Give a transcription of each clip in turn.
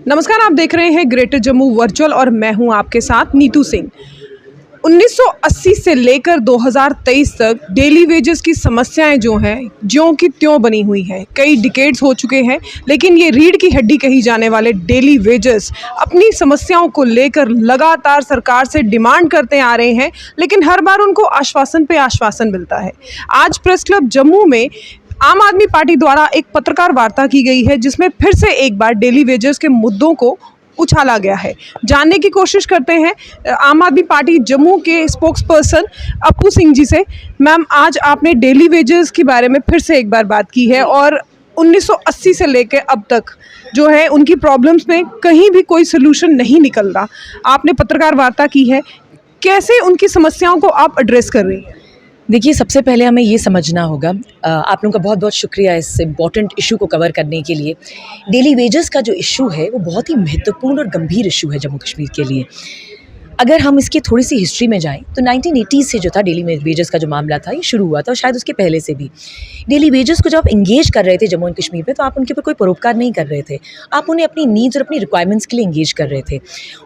नमस्कार, आप देख रहे हैं ग्रेटर जम्मू वर्चुअल और मैं हूं आपके साथ नीतू सिंह। 1980 से लेकर 2023 तक डेली वेजेस की समस्याएं जो हैं ज्यों की त्यों बनी हुई हैं। कई डिकेड्स हो चुके हैं, लेकिन ये रीढ़ की हड्डी कही जाने वाले डेली वेजेस अपनी समस्याओं को लेकर लगातार सरकार से डिमांड करते आ रहे हैं, लेकिन हर बार उनको आश्वासन पे आश्वासन मिलता है। आज प्रेस क्लब जम्मू में आम आदमी पार्टी द्वारा एक पत्रकार वार्ता की गई है, जिसमें फिर से एक बार डेली वेजेस के मुद्दों को उछाला गया है। जानने की कोशिश करते हैं आम आदमी पार्टी जम्मू के स्पोक्स पर्सन अपू सिंह जी से। मैम, आज आपने डेली वेजेस के बारे में फिर से एक बार बात की है और 1980 से लेकर अब तक जो है उनकी प्रॉब्लम्स में कहीं भी कोई सोल्यूशन नहीं निकल रहा। आपने पत्रकार वार्ता की है, कैसे उनकी समस्याओं को आप एड्रेस कर रही हैं? देखिए, सबसे पहले हमें ये समझना होगा, आप लोगों का बहुत बहुत शुक्रिया इस इम्पॉर्टेंट इशू को कवर करने के लिए। डेली वेजेस का जो इशू है वो बहुत ही महत्वपूर्ण और गंभीर इशू है जम्मू कश्मीर के लिए। अगर हम इसकी थोड़ी सी हिस्ट्री में जाएं तो 1980 से जो था डेली वेजेस का जो मामला था ये शुरू हुआ था, और शायद उसके पहले से भी डेली वेजेस को जब आप इंगेज कर रहे थे जम्मू एंड कश्मीर में, तो आप उनके ऊपर कोई परोपकार नहीं कर रहे थे। आप उन्हें अपनी नीड्स और अपनी रिक्वायरमेंट्स के लिए इंगेज कर रहे थे।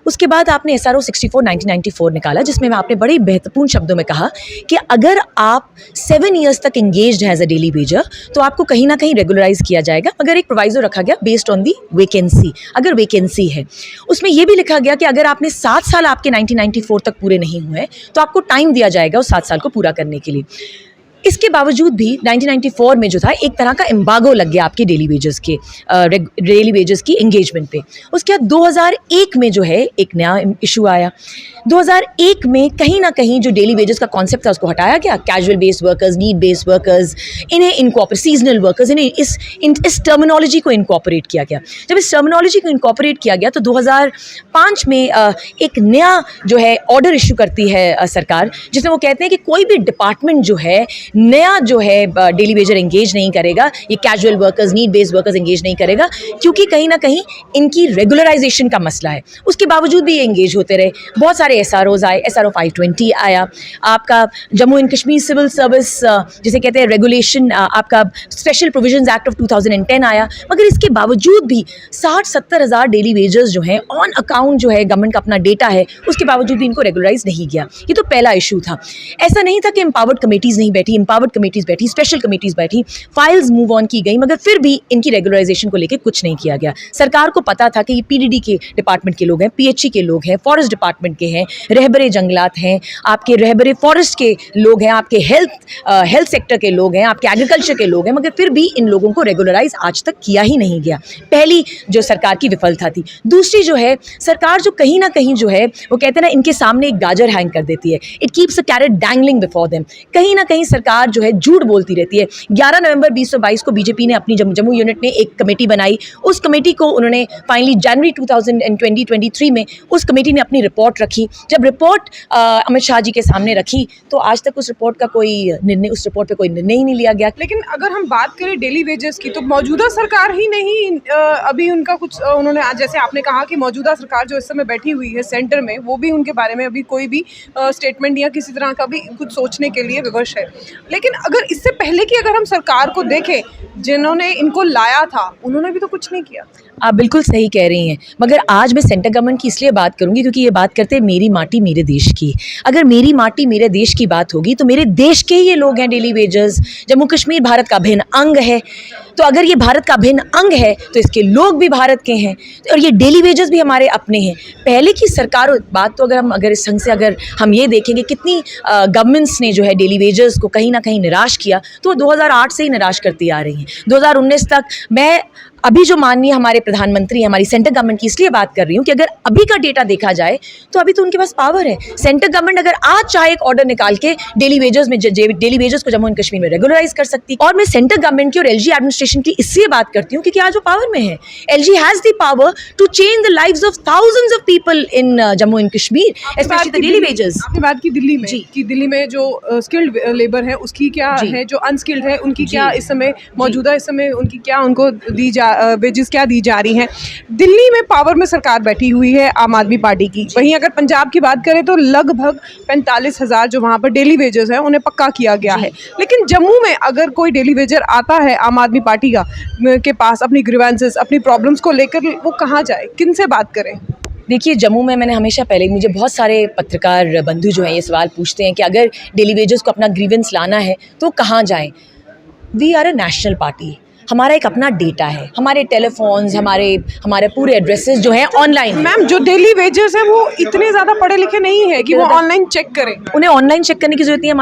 उसके बाद आपने SRO 64 1994 निकाला, जिसमें आपने बड़े महत्वपूर्ण शब्दों में कहा कि अगर आप 7 ईयर्स तक इंगेज हैं एज अ डेली वेजर तो आपको कहीं ना कहीं रेगुलराइज किया जाएगा, मगर एक प्रोवाइजो रखा गया बेस्ड ऑन दी वैकेंसी। अगर वैकेंसी है, उसमें यह भी लिखा गया कि अगर आपने 7 साल आपके 1994 तक पूरे नहीं हुए तो आपको टाइम दिया जाएगा उस 7 साल को पूरा करने के लिए। इसके बावजूद भी 1994 में जो था एक तरह का एम्बागो लग गया आपके डेली वेजेस की एंगेजमेंट पे। उसके बाद 2001 में जो है एक नया इशू आया। 2001 में कहीं ना कहीं जो डेली वेजेस का कॉन्सेप्ट था उसको हटाया गया। Casual based workers, need based workers, इन्हें सीजनल वर्कर्स, इन्हें इस टर्मिनोलॉजी को इनकॉर्पोरेट किया गया। जब इस टर्मिनोलॉजी को इनकॉर्पोरेट किया गया तो 2005 में एक नया जो है ऑर्डर इशू करती है सरकार, जिसमें वो कहते हैं कि कोई भी डिपार्टमेंट जो है नया जो है डेली वेजर एंगेज नहीं करेगा, ये casual workers, need based workers engage नहीं करेगा, क्योंकि कहीं ना कहीं इनकी रेगुलराइजेशन का मसला है। उसके बावजूद भी ये एंगेज होते रहे। बहुत सारे SROs आए, SRO 520 आया, आपका Jammu and Kashmir civil service जिसे कहते हैं रेगुलेशन, आपका स्पेशल प्रोविजंस एक्ट ऑफ 2010 आया, मगर इसके बावजूद भी 60-70 हज़ार डेली वेजर्स जो हैं ऑन अकाउंट जो है गवर्नमेंट का अपना डेटा है, उसके बावजूद भी इनको रेगुलराइज नहीं किया। ये तो पहला इशू था। ऐसा नहीं था कि एम्पावर्ड कमेटीज़ नहीं बैठी, एम्पावर्ड कमेटीज़ बैठी, स्पेशल कमेटीज़ बैठी, फाइल्स मूव ऑन की गई, मगर फिर भी इनकी रेगुलराइजेशन को लेकर कुछ नहीं किया गया। सरकार को पता था कि ये PDD के डिपार्टमेंट के लोग हैं, PHE के लोग हैं, फॉरेस्ट डिपार्टमेंट के हैं, रहबरे जंगलात हैं, आपके रहबरे फॉरेस्ट के लोग हैं, आपके हेल्थ सेक्टर के लोग हैं, आपके एग्रीकल्चर के लोग हैं, मगर फिर भी इन लोगों को रेगुलराइज आज तक किया ही नहीं गया। पहली जो सरकार की विफलता थी। दूसरी जो है, सरकार जो कहीं ना कहीं जो है वो कहते हैं ना, इनके सामने एक गाजर हैंग कर देती है। It keeps a carrot dangling before them. कहीं ना कहीं सरकार जो है झूठ बोलती रहती है। 11 नवंबर 2022 को बीजेपी ने अपनी जम्मू यूनिट ने एक कमेटी बनाई। उस कमेटी को उन्होंने फाइनली जनवरी 2023 में उस कमेटी ने अपनी रिपोर्ट रखी। जब रिपोर्ट अमित शाह जी के सामने रखी तो आज तक उस रिपोर्ट पे कोई निर्णय ही नहीं लिया गया। लेकिन अगर हम बात करें डेली वेजेस की, तो मौजूदा सरकार ही नहीं अभी उनका कुछ उन्होंने आज जैसे आपने कहा कि मौजूदा सरकार जो इस समय बैठी हुई है सेंटर में, वो भी उनके बारे में अभी कोई भी स्टेटमेंट या किसी तरह का भी कुछ सोचने के लिए विवश है। लेकिन अगर इससे पहले की अगर हम सरकार को देखें, जिन्होंने इनको लाया था, उन्होंने भी तो कुछ नहीं किया। आप बिल्कुल सही कह रही हैं, मगर आज मैं सेंटर गवर्नमेंट की इसलिए बात करूंगी क्योंकि ये बात करते हैं मेरी माटी मेरे देश की। अगर मेरी माटी मेरे देश की बात होगी तो मेरे देश के ही ये लोग हैं डेली वेजर्स। जम्मू कश्मीर भारत का अभिन्न अंग है, तो अगर ये भारत का अभिन्न अंग है तो इसके लोग भी भारत के हैं, और ये डेली वेजर्स भी हमारे अपने हैं। पहले की सरकार बात तो अगर इस ढंग से अगर हम ये देखेंगे कितनी गवर्नमेंट्स ने जो है डेली वेजर्स को कहीं ना कहीं निराश किया, तो 2008 से ही निराश करती आ रही हैं। 2019 तक मैं अभी जो माननीय हमारे प्रधानमंत्री, हमारी सेंटर गवर्नमेंट की इसलिए बात कर रही हूँ कि अगर अभी का डेटा देखा जाए तो अभी तो उनके पास पावर है। सेंटर गवर्नमेंट अगर आज चाहे एक ऑर्डर निकाल के डेली वेजर्स को जम्मू एंड कश्मीर में रेगुलराइज कर सकती। और मैं सेंटर गवर्नमेंट की और LG एडमिनिस्ट्रेशन की इसलिए बात करती हूँ क्योंकि आज वो पावर में है। LG has the power to change the lives of thousands of people in Jammu and Kashmir, specially the daily wagers. आपने बात की दिल्ली में कि दिल्ली में जो स्किल्ड लेबर है उसकी क्या है, जो अनस्किल्ड है उनकी क्या इस समय मौजूदा इस समय उनकी क्या उनको दी जा वेजेस क्या दी जा रही हैं। दिल्ली में पावर में सरकार बैठी हुई है आम आदमी पार्टी की। वहीं अगर पंजाब की बात करें तो लगभग 45,000 जो वहाँ पर डेली वेजेस हैं उन्हें पक्का किया गया है। लेकिन जम्मू में अगर कोई डेली वेजर आता है आम आदमी पार्टी के पास अपनी ग्रीवेंसेस, अपनी प्रॉब्लम्स को लेकर, वो कहाँ जाए, किन से बात करें? देखिए, जम्मू में मैंने हमेशा पहले, मुझे बहुत सारे पत्रकार बंधु जो हैं ये सवाल पूछते हैं कि अगर डेली वेजर्स को अपना ग्रीवेंस लाना है तो कहाँ जाएं। We are a national party, हमारा एक अपना डेटा है, हमारे टेलीफोन्स, हमारे पूरे एड्रेसेस जो हैं ऑनलाइन। मैम, जो डेली वेजर्स हैं वो इतने ज़्यादा पढ़े लिखे नहीं है कि वो ऑनलाइन चेक करें। उन्हें ऑनलाइन चेक करने की ज़रूरत नहीं है।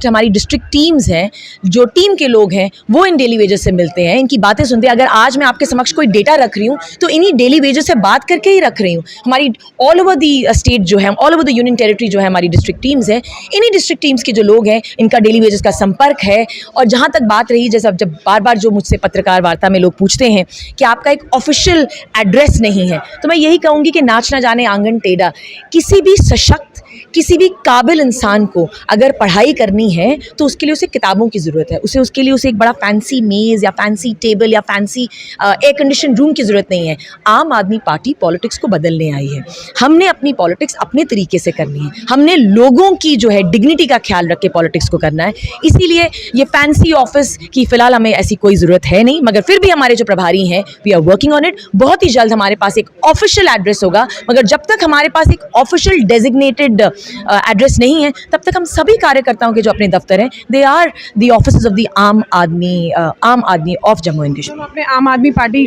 हमारी डिस्ट्रिक्ट टीम्स हैं, जो टीम के लोग हैं वो इन डेली वेजर्स से मिलते हैं, इनकी बातें सुनते हैं। अगर आज मैं आपके समक्ष कोई डेटा रख रही हूँ तो इन्हीं डेली वेजर्स से बात करके ही रख रही हूँ। हमारी ऑल ओवर दी स्टेट जो है, all over the union territory जो है हमारी डिस्ट्रिक्ट टीम्स हैं, इन्हीं डिस्ट्रिक्ट टीम्स के जो लोग हैं इनका डेली वेजर्स का संपर्क है। और जहाँ तक बात रही, जैसे जब बार बार जो मुझसे पत्रकार वार्ता में लोग पूछते हैं कि आपका एक ऑफिशियल एड्रेस नहीं है, तो मैं यही कहूँगी कि नाच ना जाने आंगन टेढ़ा। किसी भी सशक्त, किसी भी काबिल इंसान को अगर पढ़ाई करनी है तो उसके लिए उसे किताबों की ज़रूरत है, उसके लिए एक बड़ा फैंसी मेज़ या फैंसी टेबल या फैंसी एयर कंडीशन रूम की ज़रूरत नहीं है। आम आदमी पार्टी पॉलिटिक्स को बदलने आई है। हमने अपनी पॉलिटिक्स अपने तरीके से करनी है, हमने लोगों की जो है डिग्निटी का ख्याल रख के पॉलिटिक्स को करना है। इसीलिए ये फैंसी ऑफिस की फ़िलहाल हमें ऐसी कोई ज़रूरत है नहीं, मगर फिर भी हमारे जो प्रभारी हैं we are working on it. बहुत ही जल्द हमारे पास एक ऑफिशियल एड्रेस होगा, मगर जब तक हमारे पास एक ऑफिशियल डेजिग्नेटेड एड्रेस नहीं है तब तक हम सभी कार्यकर्ताओं के जो अपने दफ्तर हैं they are the offices of the Aam Aadmi of Jammu and Kashmir. आपने आम आदमी पार्टी,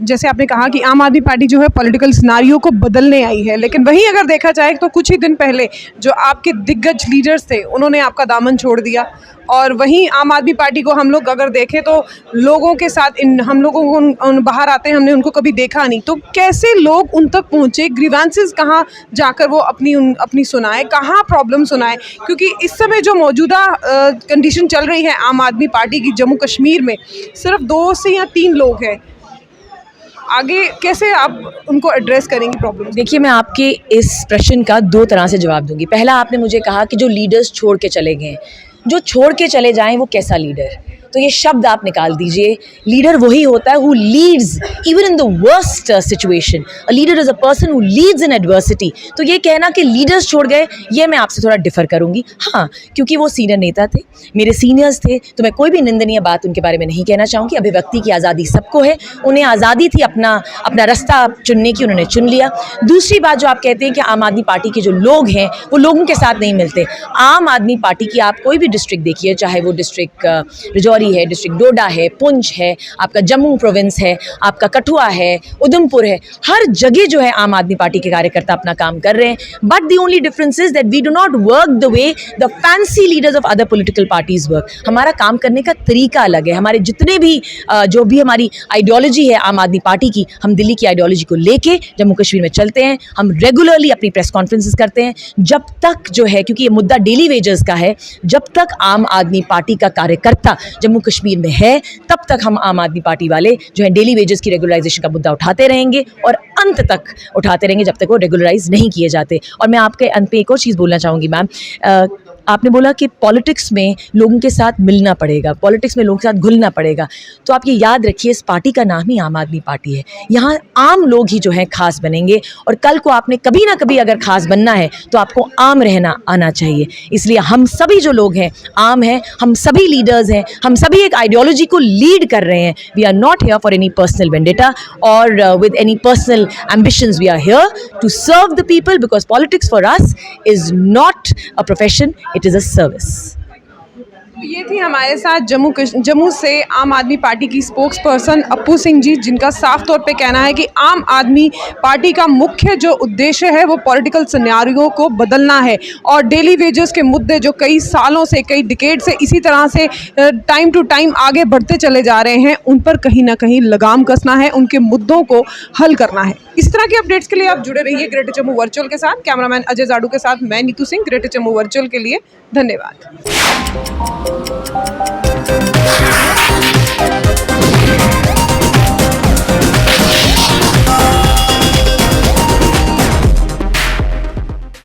जैसे आपने कहा कि आम आदमी पार्टी जो है पॉलिटिकल सिनारियो को बदलने आई है, लेकिन वहीं अगर देखा जाए तो कुछ ही दिन पहले जो आपके दिग्गज लीडर्स थे उन्होंने आपका दामन छोड़ दिया। और वहीं आम आदमी पार्टी को हम लोग अगर देखें तो लोगों के साथ हम लोगों को बाहर आते हैं, हमने उनको कभी देखा नहीं। तो कैसे लोग उन तक पहुँचे, ग्रीवेंसेस कहाँ जाकर वो अपनी सुनाए, कहाँ प्रॉब्लम सुनाए? क्योंकि इस समय जो मौजूदा कंडीशन चल रही है आम आदमी पार्टी की जम्मू कश्मीर में, सिर्फ 2 से या 3 लोग हैं। आगे कैसे आप उनको एड्रेस करेंगी प्रॉब्लम? देखिए, मैं आपके इस प्रश्न का 2 तरह से जवाब दूंगी। पहला, आपने मुझे कहा कि जो लीडर्स छोड़ के चले गए, जो छोड़ के चले जाएं वो कैसा लीडर, तो ये शब्द आप निकाल दीजिए। लीडर वही होता है who Leeds even in the worst situation. A leader is a person who leads in adversity. तो ये कहना कि लीडर्स छोड़ गए, ये मैं आपसे थोड़ा डिफ़र करूँगी। हाँ, क्योंकि वो सीनियर नेता थे, मेरे सीनियर्स थे, तो मैं कोई भी निंदनीय बात उनके बारे में नहीं कहना चाहूँगी। अभिव्यक्ति की आज़ादी सबको है, उन्हें आज़ादी थी अपना रास्ता चुनने की, उन्होंने चुन लिया। दूसरी बात जो आप कहते हैं कि आम आदमी पार्टी के जो लोग हैं वो लोगों के साथ नहीं मिलते। आम आदमी पार्टी की आप कोई भी डिस्ट्रिक्ट देखिए, चाहे वो डिस्ट्रिक्ट राजौरी है, डिस्ट्रिक्ट डोडा है, पुंछ है, आपका जम्मू प्रोविंस है, आपका कठुआ है, उधमपुर है, हर जगह जो है आम आदमी पार्टी के कार्यकर्ता अपना काम कर रहे हैं। But the only difference is that we do not work the way the fancy leaders of other political parties work. हमारा काम करने का तरीका अलग है। हमारे जितने भी जो भी हमारी आइडियोलॉजी है आम आदमी पार्टी की, हम दिल्ली की आइडियोलॉजी को लेके जम्मू कश्मीर में चलते हैं। हम रेगुलरली अपनी प्रेस कॉन्फ्रेंसेस करते हैं। जब तक जो है, क्योंकि ये मुद्दा डेली वेजर्स का है, जब तक आम आदमी पार्टी का कार्यकर्ता जम्मू कश्मीर में है तब तक हम आम आदमी पार्टी वाले जो है डेली वेजेस की रेगुलराइजेशन का मुद्दा उठाते रहेंगे और अंत तक उठाते रहेंगे जब तक वो रेगुलराइज नहीं किए जाते। और मैं आपके अंत पे एक और चीज़ बोलना चाहूँगी मैम, आपने बोला कि पॉलिटिक्स में लोगों के साथ मिलना पड़ेगा, पॉलिटिक्स में लोगों के साथ घुलना पड़ेगा। तो आप ये याद रखिए, इस पार्टी का नाम ही आम आदमी पार्टी है। यहाँ आम लोग ही जो हैं खास बनेंगे, और कल को आपने कभी ना कभी अगर खास बनना है तो आपको आम रहना आना चाहिए। इसलिए हम सभी जो लोग हैं आम हैं, हम सभी लीडर्स हैं, हम सभी एक आइडियोलॉजी को लीड कर रहे हैं। We are not here for any personal vendetta और with any personal ambitions. We are here to serve the people, because politics for us is not a profession, it is a service. ये थी हमारे साथ जम्मू से आम आदमी party की spokes person Appu Singh ji, जिनका साफ तौर पे कहना है कि आम आदमी पार्टी का मुख्य जो उद्देश्य है वो पॉलिटिकल सिनेरियो को बदलना है और डेली वेजेस के मुद्दे जो कई सालों से, कई डिकेड से इसी तरह से टाइम टू टाइम आगे बढ़ते चले जा रहे हैं, उन पर कहीं ना कहीं लगाम कसना है, उनके मुद्दों को हल करना है। इस तरह के अपडेट्स के लिए आप जुड़े रहिए ग्रेटर जम्मू वर्चुअल के साथ। कैमरामैन अजय जाडू के साथ मैं नीतू सिंह, ग्रेटर जम्मू वर्चुअल के लिए धन्यवाद।